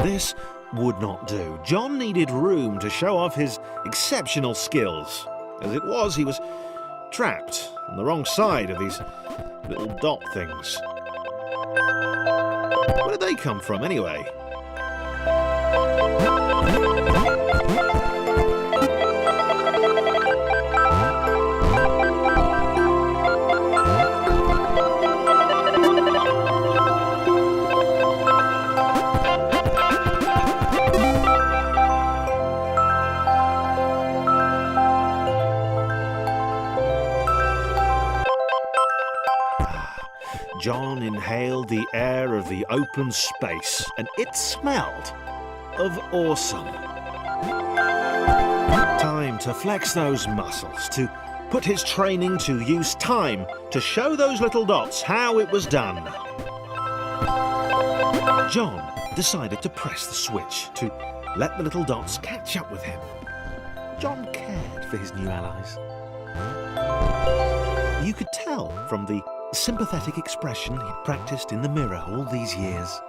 This would not do. John needed room to show off his exceptional skills. As it was, he was trapped on the wrong side of these little dot things. Where did they come from, anyway? John inhaled the air of the open space, and it smelled of awesome. Time to flex those muscles, to put his training to use, time to show those little dots how it was done. John decided to press the switch to let the little dots catch up with him. John cared for his new allies. You could tell from the sympathetic expression he'd practiced in the mirror all these years.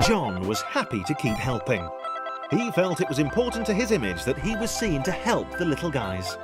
John was happy to keep helping. He felt it was important to his image that he was seen to help the little guys.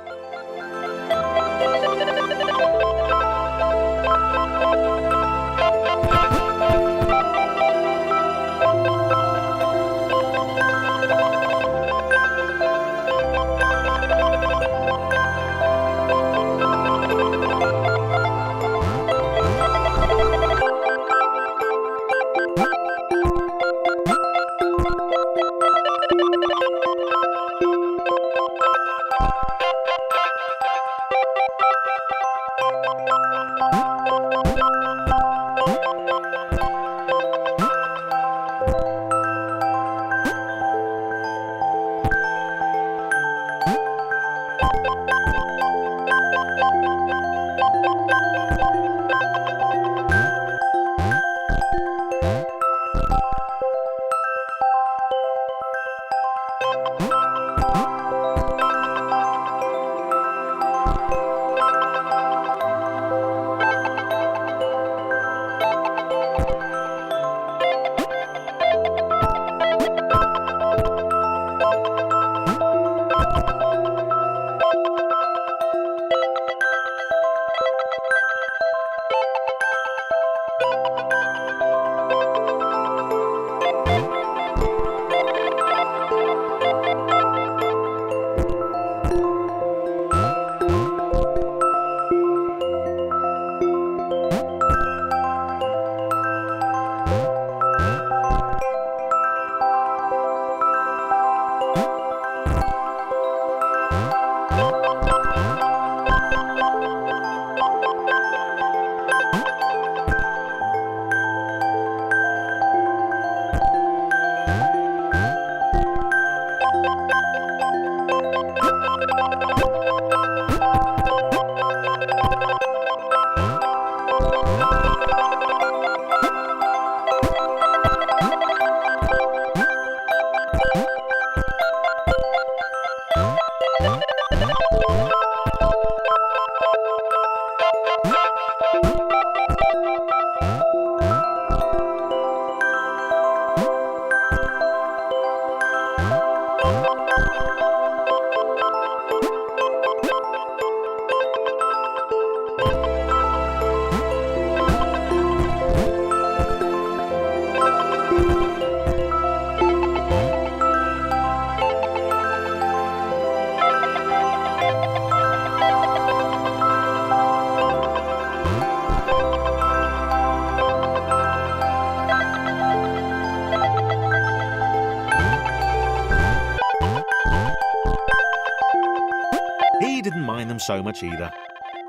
them so much either.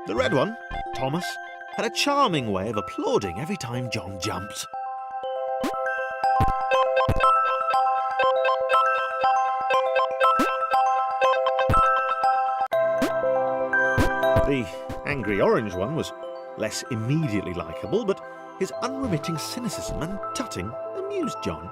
The red one, Thomas, had a charming way of applauding every time John jumped. The angry orange one was less immediately likeable, but his unremitting cynicism and tutting amused John.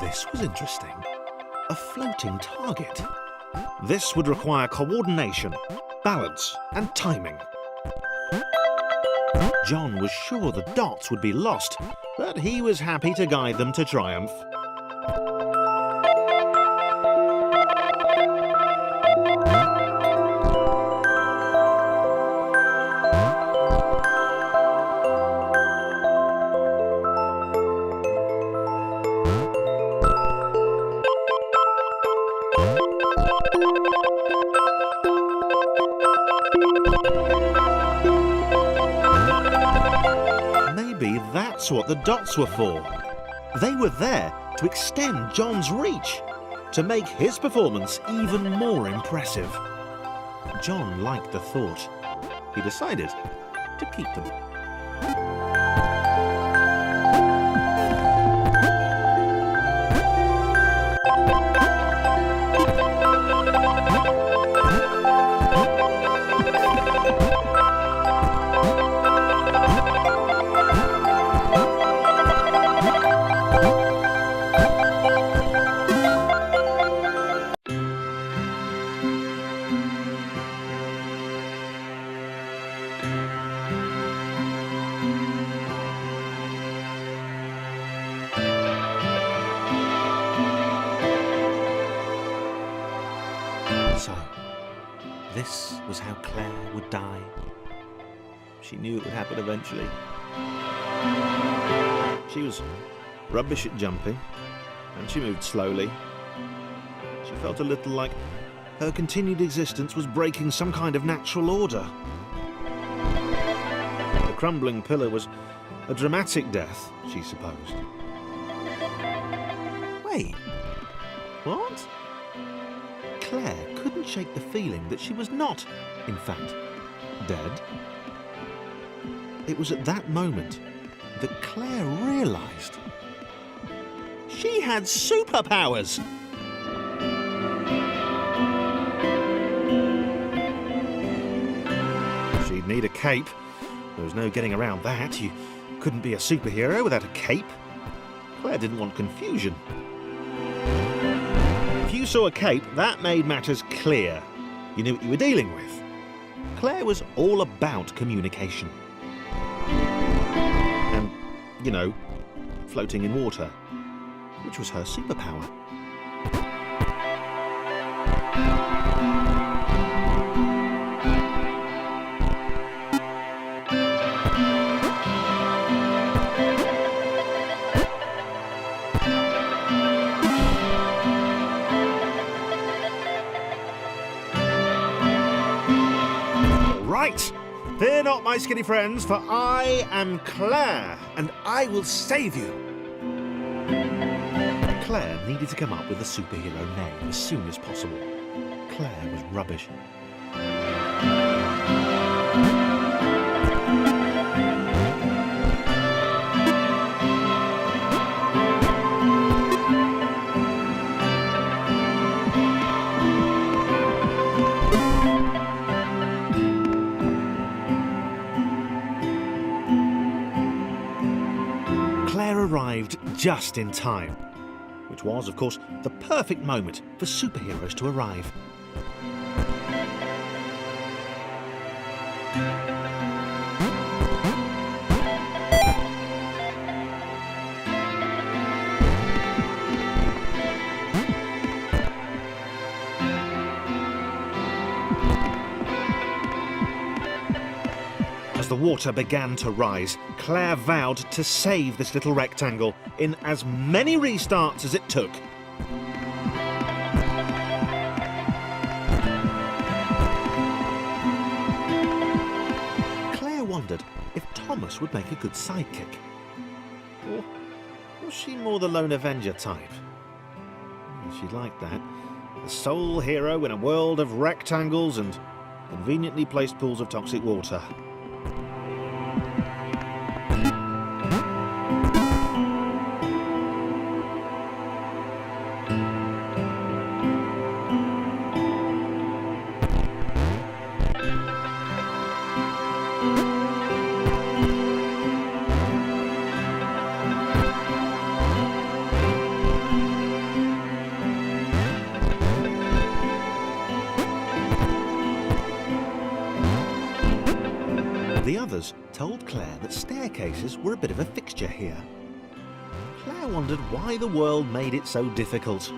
This was interesting. A floating target. This would require coordination, balance, and timing. John was sure the dots would be lost, but he was happy to guide them to triumph. Maybe that's what the dots were for. They were there to extend John's reach, to make his performance even more impressive. John liked the thought. He decided to keep them. So, this was how Claire would die. She knew it would happen eventually. She was rubbish at jumping, and she moved slowly. She felt a little like her continued existence was breaking some kind of natural order. The crumbling pillar was a dramatic death, she supposed. Wait, what? Claire couldn't shake the feeling that she was not, in fact, dead. It was at that moment that Claire realised she had superpowers. She'd need a cape. There was no getting around that. You couldn't be a superhero without a cape. Claire didn't want confusion. If you saw a cape, that made matters clear. You knew what you were dealing with. Claire was all about communication. you know, floating in water, which was her superpower. Right! Fear not, my skinny friends, for I am Claire, and I will save you. Claire needed to come up with a superhero name as soon as possible. Claire was rubbish. Claire arrived just in time, which was, of course, the perfect moment for superheroes to arrive. As the water began to rise, Claire vowed to save this little rectangle in as many restarts as it took. Claire wondered if Thomas would make a good sidekick. Or was she more the lone Avenger type? She liked that. The sole hero in a world of rectangles and conveniently placed pools of toxic water. The others told Claire that staircases were a bit of a fixture here. Claire wondered why the world made it so difficult.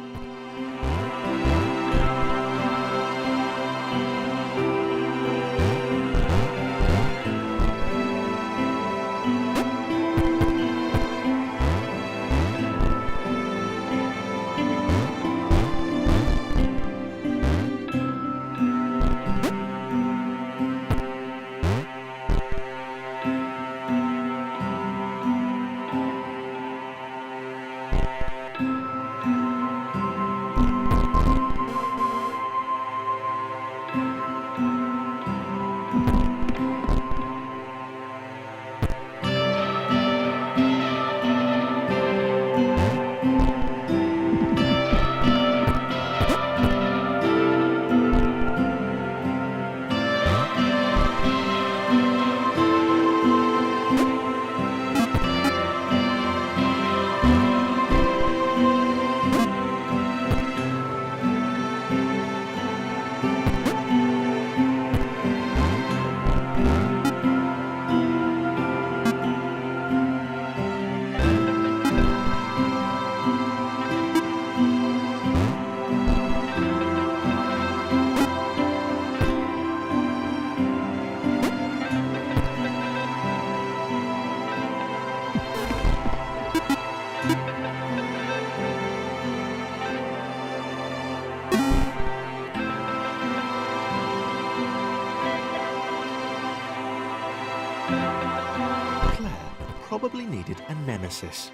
Probably needed a nemesis,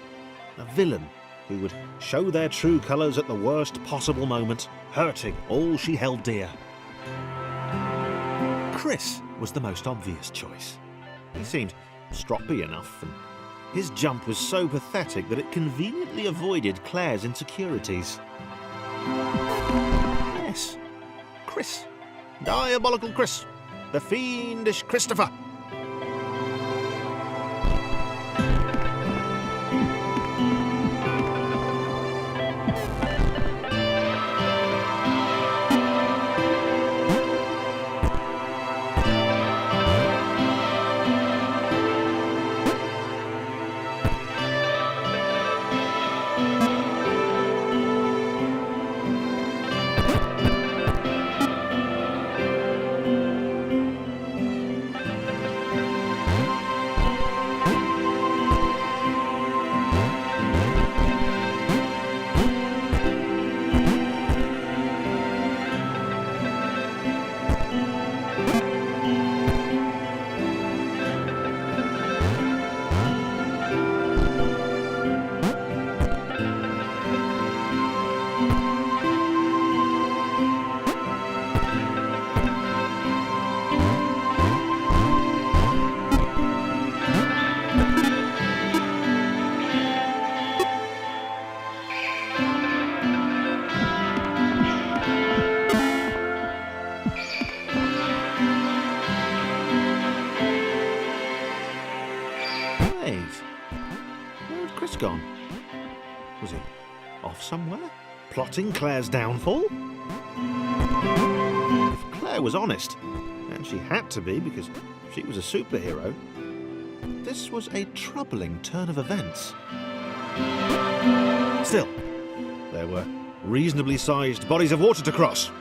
a villain who would show their true colours at the worst possible moment, hurting all she held dear. Chris was the most obvious choice. He seemed stroppy enough, and his jump was so pathetic that it conveniently avoided Claire's insecurities. Yes, Chris. Diabolical Chris. The fiendish Christopher. else gone? Was he off somewhere, plotting Claire's downfall? If Claire was honest, and she had to be because she was a superhero, this was a troubling turn of events. Still, there were reasonably sized bodies of water to cross.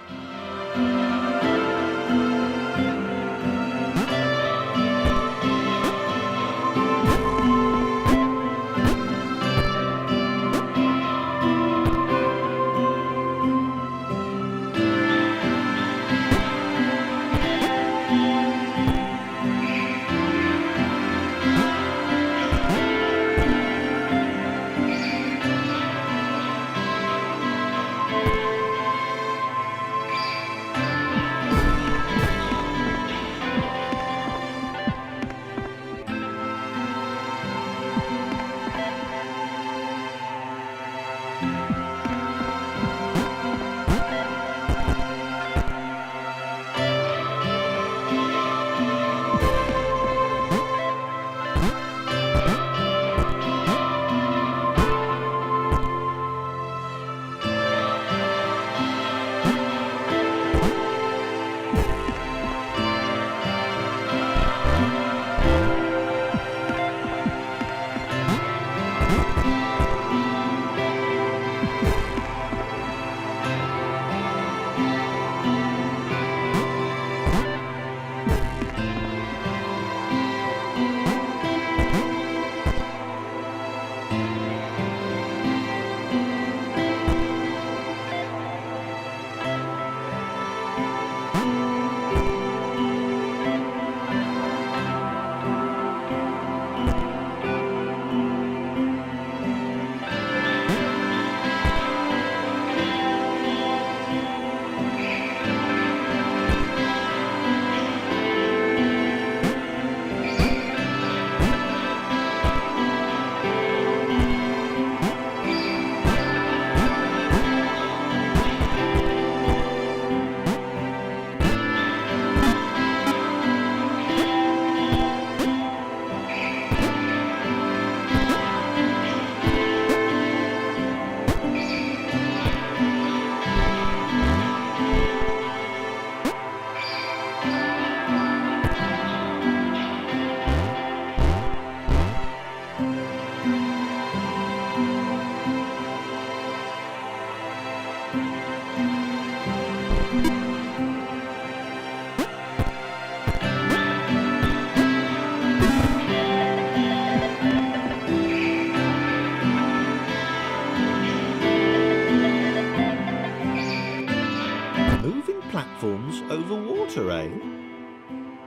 Moving platforms over water, eh?